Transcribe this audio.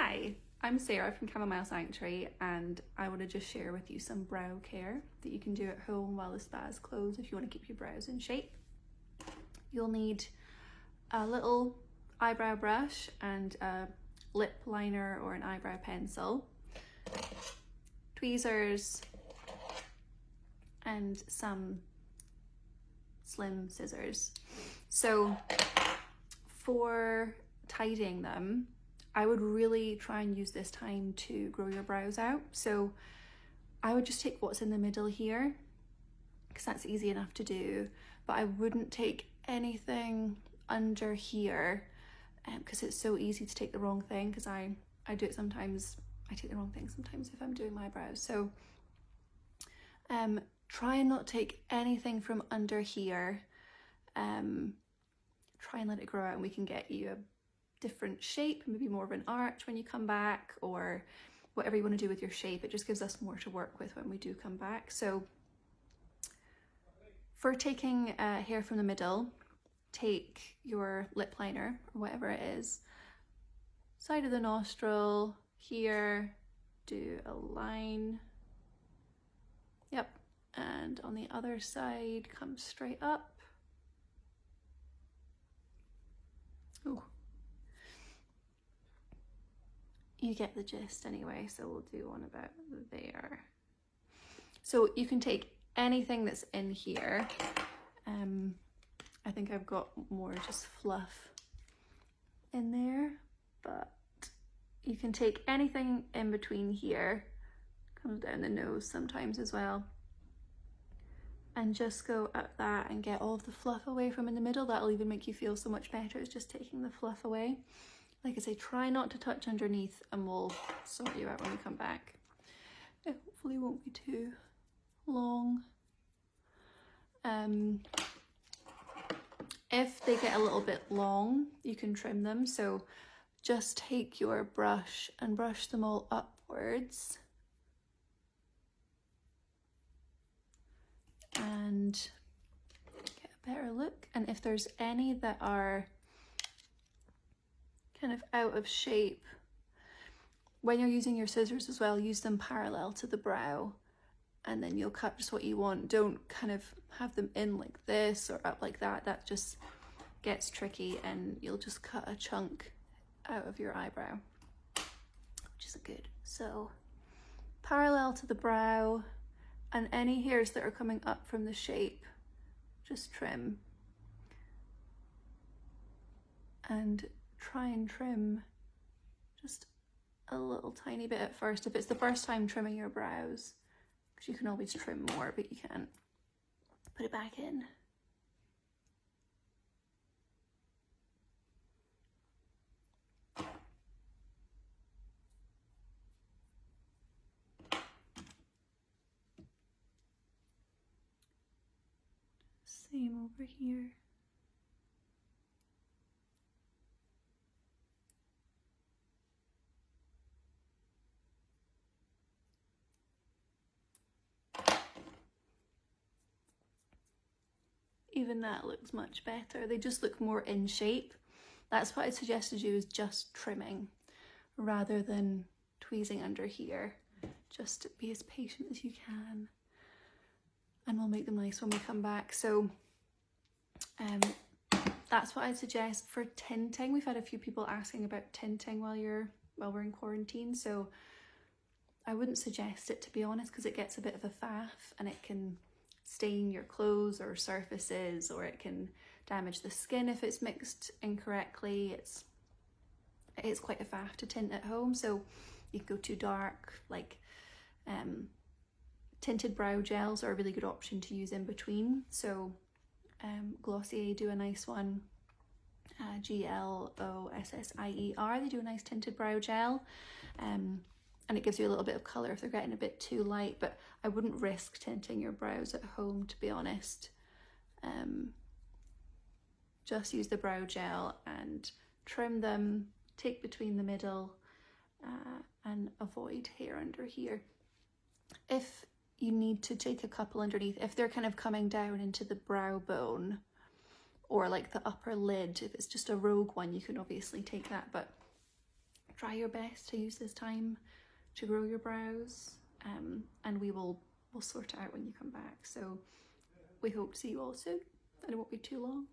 Hi, I'm Sarah from Chamomile Sanctuary, and I want to just share with you some brow care that you can do at home while the spa is closed if you want to keep your brows in shape. You'll need a little eyebrow brush and a lip liner or an eyebrow pencil, tweezers, and some slim scissors. So for tidying them, I would really try and use this time to grow your brows out. So I would just take what's in the middle here, because that's easy enough to do, but I wouldn't take anything under here because it's so easy to take the wrong thing, because I do it sometimes. I take the wrong thing sometimes if I'm doing my brows. So try and not take anything from under here. Try and let it grow out, and we can get you a different shape, maybe more of an arch when you come back, or whatever you want to do with your shape. It just gives us more to work with when we do come back. So for taking hair from the middle, take your lip liner or whatever it is, side of the nostril here, do a line, yep, and on the other side come straight up. Ooh. You get the gist anyway, so we'll do one about there. So you can take anything that's in here. I think I've got more just fluff in there, but you can take anything in between here, comes down the nose sometimes as well, and just go up that and get all of the fluff away from in the middle. That'll even make you feel so much better. It's just taking the fluff away. Like I say, try not to touch underneath, and we'll sort you out when we come back. It hopefully won't be too long. If they get a little bit long, you can trim them. So just take your brush and brush them all upwards. And get a better look. And if there's any that are kind of out of shape, when you're using your scissors as well, use them parallel to the brow, and then you'll cut just what you want. Don't kind of have them in like this or up like that. That just gets tricky, and you'll just cut a chunk out of your eyebrow, which isn't good. So parallel to the brow, and any hairs that are coming up from the shape, just trim. And try and trim just a little tiny bit at first if it's the first time trimming your brows, because you can always trim more, but you can't put it back in. Same over here. Even that looks much better. They just look more in shape. That's what I suggested you, is just trimming rather than tweezing under here. Just be as patient as you can, and we'll make them nice when we come back. So that's what I'd suggest for tinting. We've had a few people asking about tinting while we're in quarantine, so I wouldn't suggest it, to be honest, because it gets a bit of a faff and it can stain your clothes or surfaces, or it can damage the skin if it's mixed incorrectly. It is quite a faff to tint at home, so you can go too dark. Like tinted brow gels are a really good option to use in between. So Glossier do a nice one, Glossier, they do a nice tinted brow gel, and it gives you a little bit of colour if they're getting a bit too light, but I wouldn't risk tinting your brows at home, to be honest. Just use the brow gel and trim them, take between the middle, and avoid hair under here. If you need to take a couple underneath, if they're kind of coming down into the brow bone or like the upper lid, if it's just a rogue one, you can obviously take that, but try your best to use this time to grow your brows, and we'll sort it out when you come back. So we hope to see you all soon, and it won't be too long.